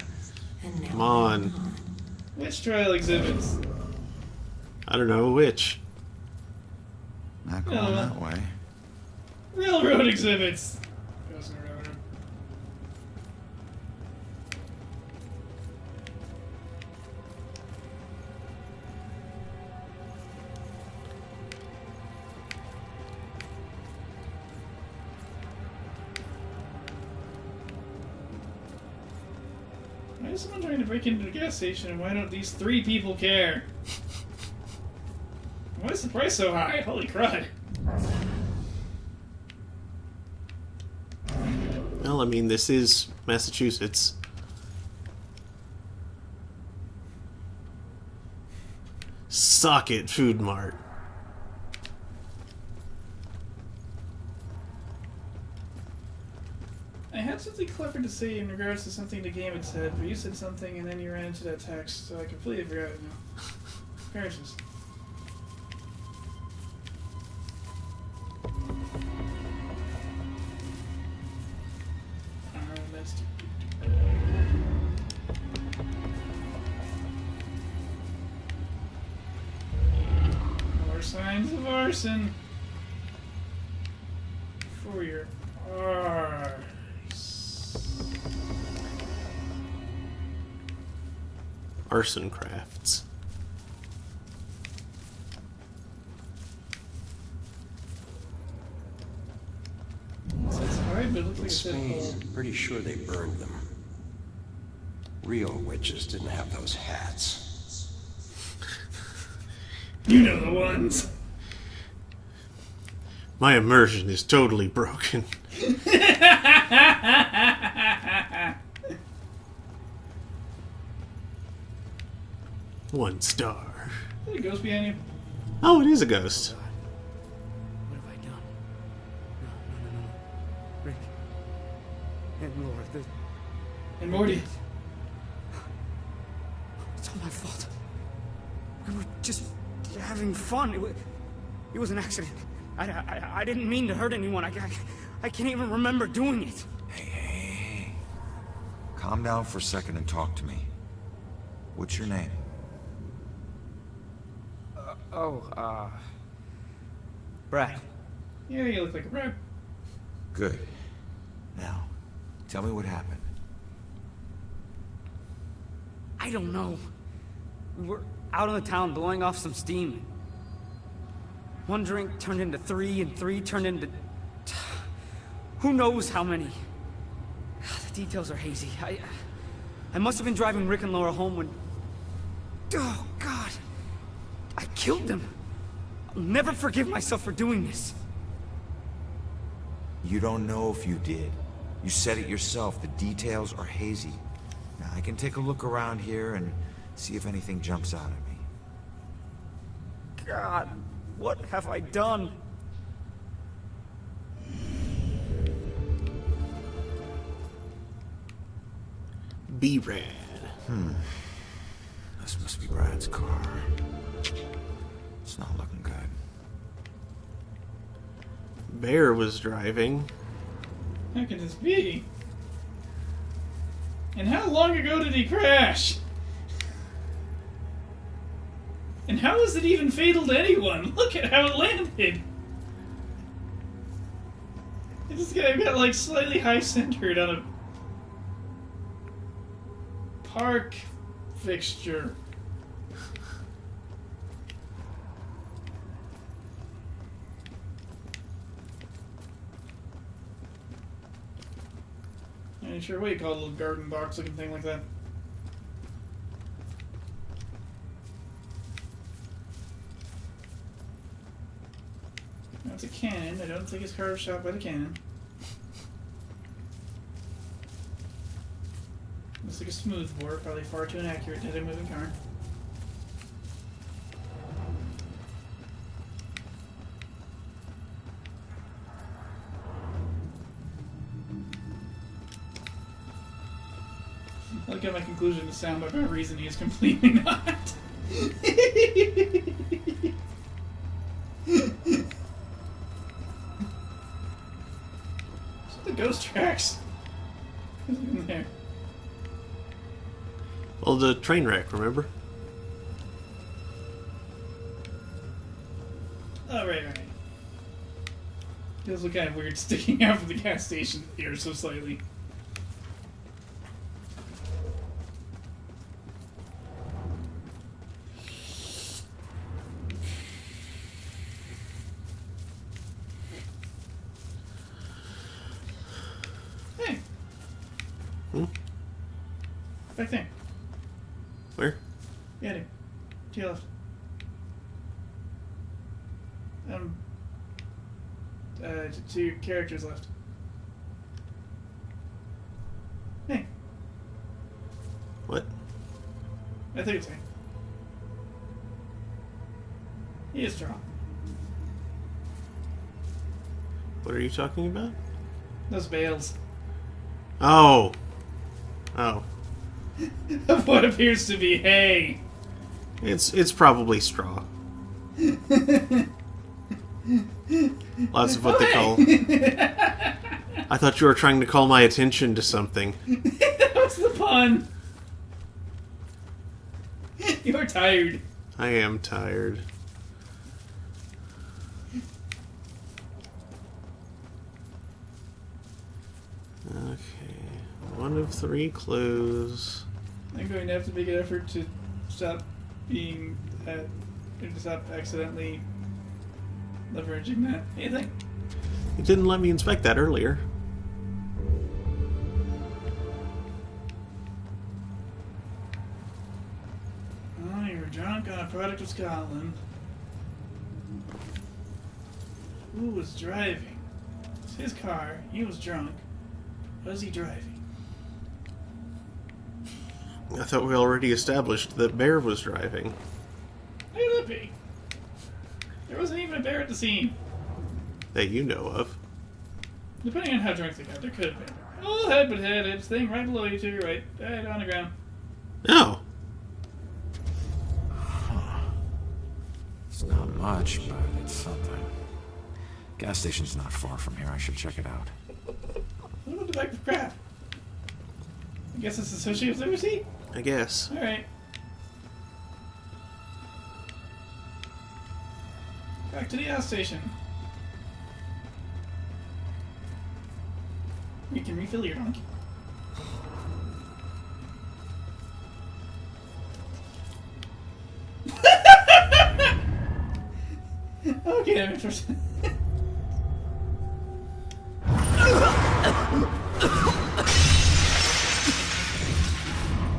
come on. Which trial exhibits? I don't know which. Not going that way. Railroad exhibits. Goes in the railroad. Why is someone trying to break into a gas station and why don't these 3 people care? Why is the price so high? Holy crud. Well, I mean, this is Massachusetts. Socket Food Mart. I had something clever to say in regards to something the game had said, but you said something and then you ran into that text, so I completely forgot it now. Appearances. Let's do. More signs of arson. For your Arson crafts. It's hard, but it looks like In it's Spain, pretty sure they burned them. Real witches didn't have those hats. You know the ones. My immersion is totally broken. One star. There it goes behind you. Oh, it is a ghost. What have I done? No. Rick. And Laura, And Morty. It's all my fault. We were just having fun. It was an accident. I didn't mean to hurt anyone. I can't even remember doing it. calm down for a second and talk to me. What's your name? Brad. Yeah, you look like a Brad. Good. Now, tell me what happened. I don't know. We were out in the town blowing off some steam. One drink turned into three, and three turned into... who knows how many. The details are hazy. I must have been driving Rick and Laura home when... oh, God. I killed them. I'll never forgive myself for doing this. You don't know if you did. You said it yourself. The details are hazy. Now, I can take a look around here and see if anything jumps out at me. God, what have I done? B-Rad. This must be Brad's car. It's not looking good. Bear was driving. How could this be? And how long ago did he crash? And how is it even fatal to anyone? Look at how it landed. This guy got like slightly high-centered on a park fixture. I ain't sure what you call a little garden box looking thing like that. That's a cannon. I don't think his car was shot by the cannon. Looks like a smoothbore, probably far too inaccurate to hit a moving car. I look at my conclusion to sound, but for whatever reason he is completely not. The ghost tracks. What's in there? Well, the train wreck, remember? Oh, right. Feels look kind of weird sticking out from the gas station here so slightly. Hey. Back there. Where? Yeah, dude. To your left. To your character's left. Hey. What? I think it's me. He is strong. What are you talking about? Those bales. Oh. Oh. Of what appears to be hay. It's probably straw. Lots of what they call... I thought you were trying to call my attention to something. That was the pun. You're tired. I am tired. Okay. 1 of 3 clues. I'm going to have to make an effort to stop being to stop accidentally leveraging that. Anything? You didn't let me inspect that earlier. Oh, you were drunk on a product of Scotland. Who was driving? It's his car. He was drunk. Was he driving? I thought we already established that Bear was driving. How could that be? There wasn't even a bear at the scene. That you know of. Depending on how drunk they got, there could have been. Oh, head but head, it's thing right below you to your right. Right on the ground. No. It's not much, but it's something. Gas station's not far from here. I should check it out. What about the bag of crap? I guess it's associated with the receipt? I guess. Alright. Back to the gas station. You can refill your donkey. Okay, that makes more sense.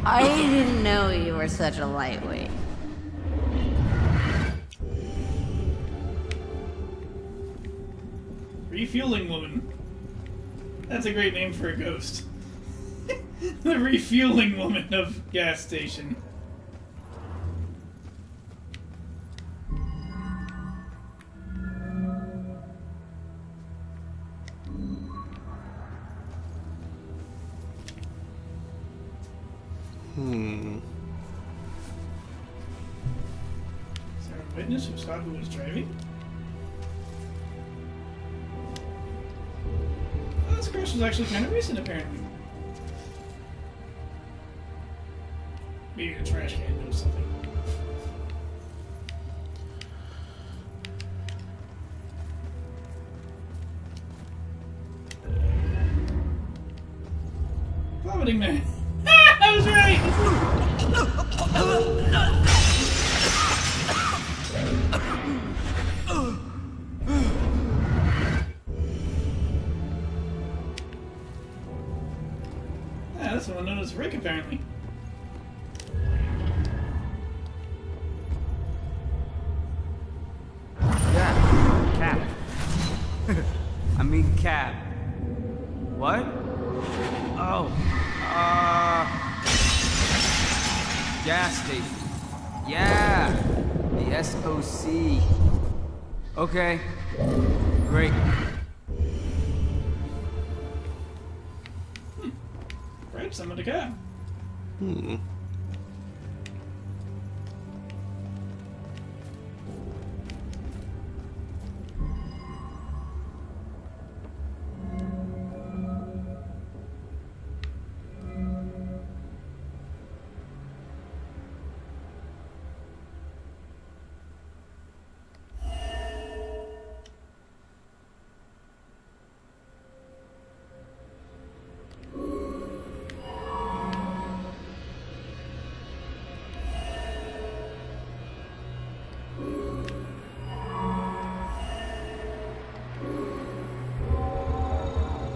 I didn't know you were such a lightweight. Refueling woman. That's a great name for a ghost. The refueling woman of gas station. Is there a witness who saw who was driving? Oh, this crash was actually kind of recent, apparently. Maybe the trash can knows something. Plummeting man. I was right! That's the one known as Rick, apparently. Yeah, cab. I mean cab. What? Oh, gas station. Yeah, the SOC. Okay, great. Right, someone to cab.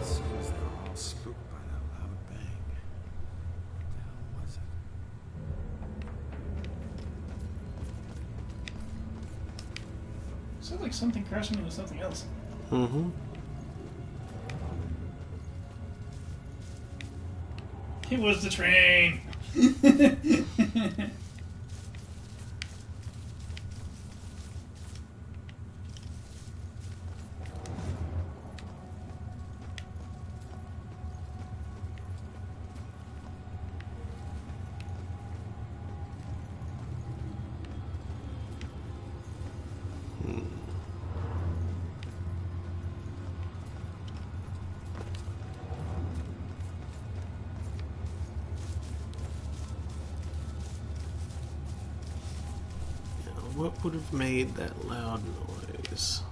Seems they were all spooked by that loud bang. What the hell was it? Sounds like something crashing into something else. Mm-hmm. It was the train! What would have made that loud noise?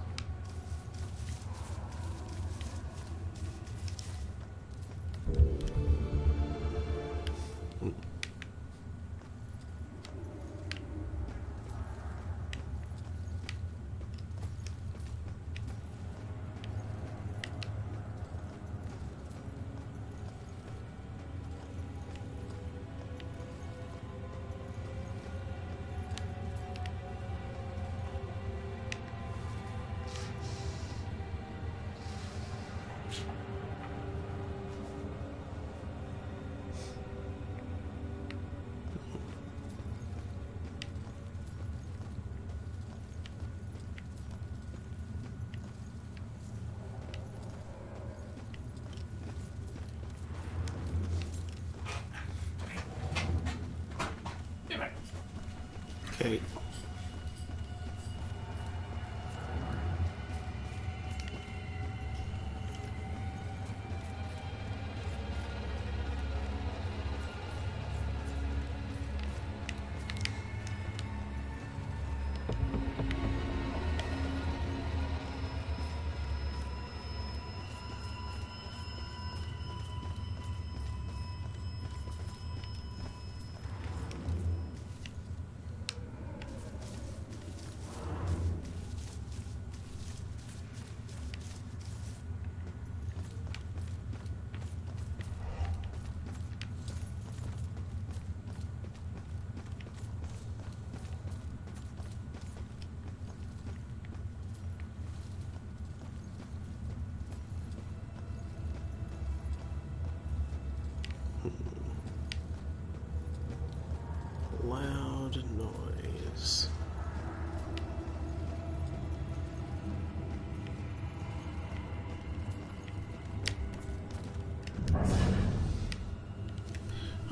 Okay.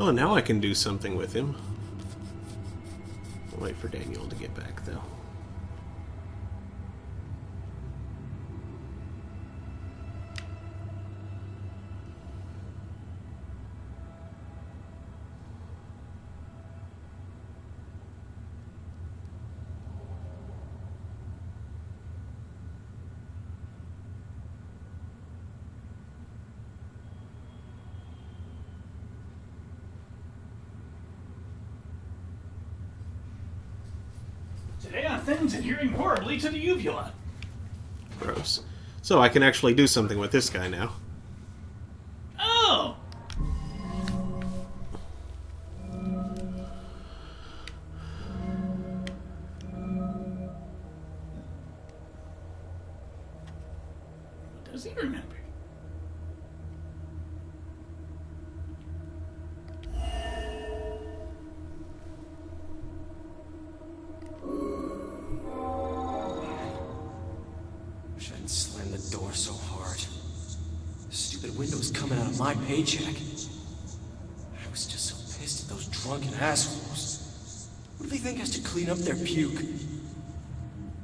Oh, now I can do something with him. I'll wait for Daniel to get back, though. Today on Things Adhering Horribly to the Uvula. Gross. So I can actually do something with this guy now. Oh! What does he remember? Wish I hadn't slammed the door so hard. The stupid window was coming out of my paycheck. I was just so pissed at those drunken assholes. What do they think has to clean up their puke?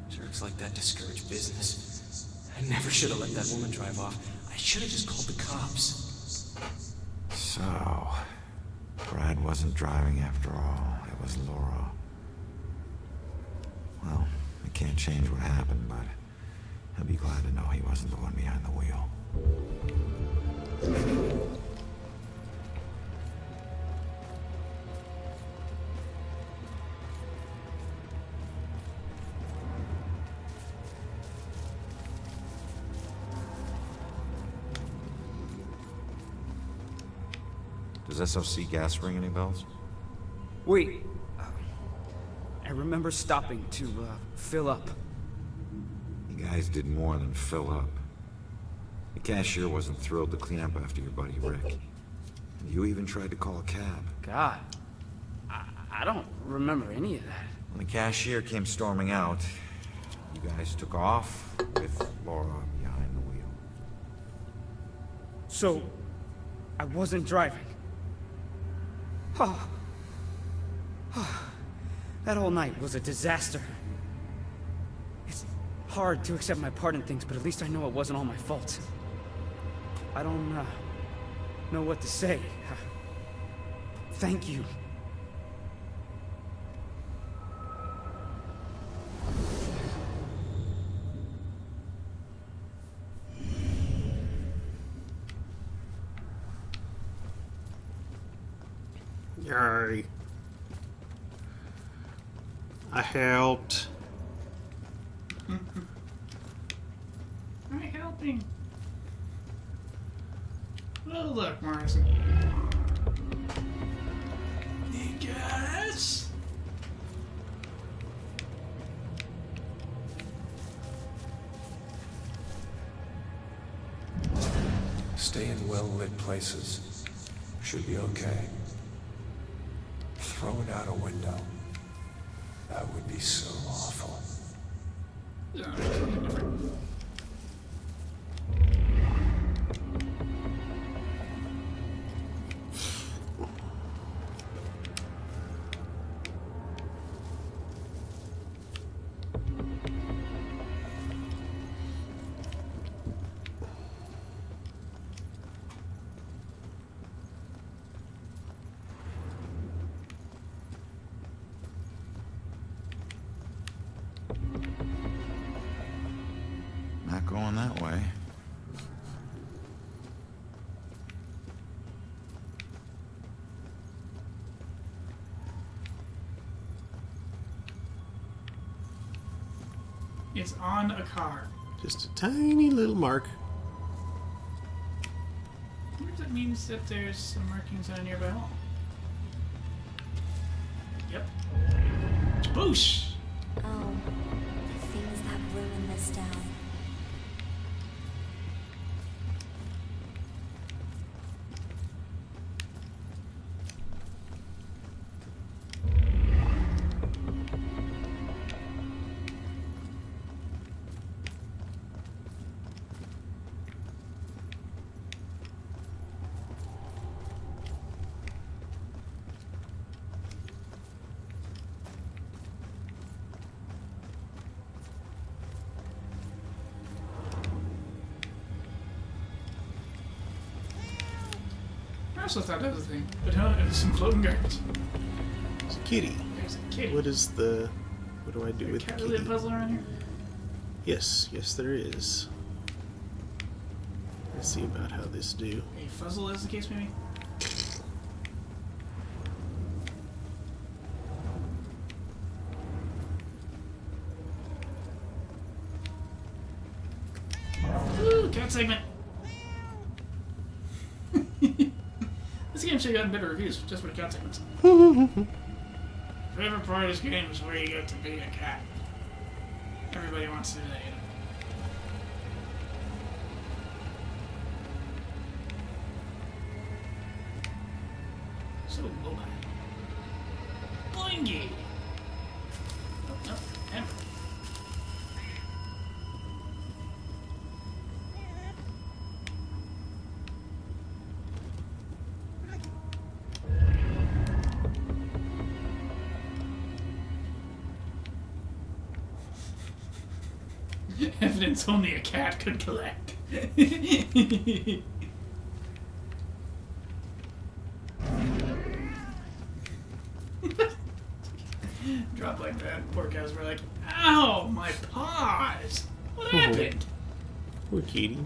Jerks like that discourage business. I never should have let that woman drive off. I should have just called the cops. So, Brad wasn't driving after all. It was Laura. Well, I can't change what happened, but he'll be glad to know he wasn't the one behind the wheel. Does SOC gas ring any bells? Wait. I remember stopping to fill up. You guys did more than fill up. The cashier wasn't thrilled to clean up after your buddy Rick. And you even tried to call a cab. God. I don't remember any of that. When the cashier came storming out, you guys took off with Laura behind the wheel. So, I wasn't driving. Oh. That whole night was a disaster. It's hard to accept my part in things, but at least I know it wasn't all my fault. I don't know what to say. Thank you. Yay. I helped. Am I helping? Oh, look, Morrison. Hey, guys. Stay in well-lit places. Should be okay. Throw it out a window. That would be so awful. Not going that way. It's on a car. Just a tiny little mark. I wonder if that means that there's some markings on a nearby wall. Yep. Boosh! Oh, the things that ruin this town. also thought that was a thing. But no, it was some floating garbage. It's a kitty. There's a kitty. What is the... What do I do with the Cat really a kitty? puzzle around here? Yes, yes there is. Let's see about how this do. A fuzzle, as the case may be. Ooh, cat segment. This game should have gotten better reviews just for the cat segments. Favorite part of this game is where you get to be a cat. Everybody wants to do that, you know. So mobile. Boingy! Oh, no, hammer. Evidence only a cat could collect. Drop like that. Poor cats were like, ow, my paws! What happened? Poor kitty.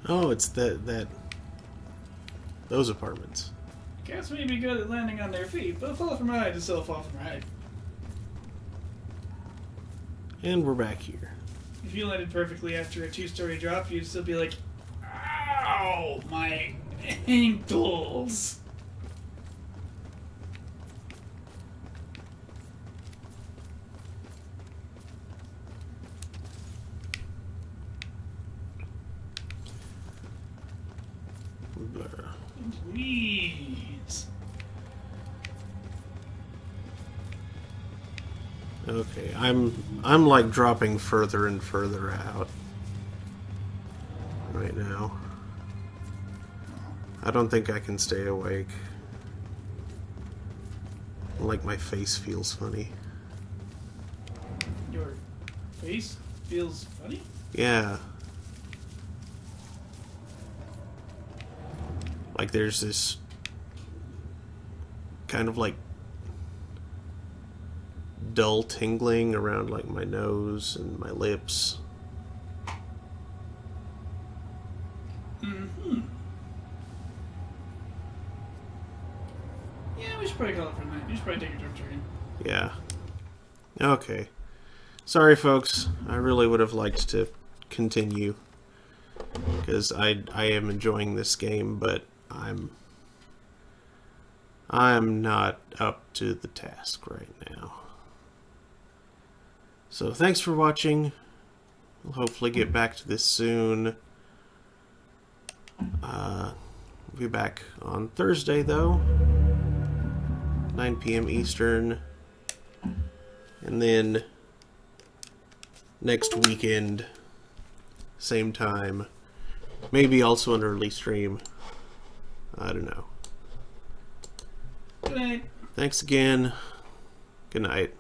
Oh, it's those apartments. Cats may be good at landing on their feet, but fall from height is still fall from height. And we're back here. If you landed perfectly after a 2-story drop, you'd still be like, ow, my ankles. Please. Okay, I'm like dropping further and further out right now. I don't think I can stay awake. Like my face feels funny. Your face feels funny? Yeah. Like there's this kind of like dull tingling around like my nose and my lips. Mm-hmm. Yeah, we should probably call it for the night. You should probably take your turn. Yeah. Okay. Sorry, folks. I really would have liked to continue because I am enjoying this game, but I'm not up to the task right now. So thanks for watching. We'll hopefully get back to this soon. We'll be back on Thursday though, 9 p.m. Eastern, and then next weekend, same time, maybe also an early stream. I don't know. Good night. Thanks again. Good night.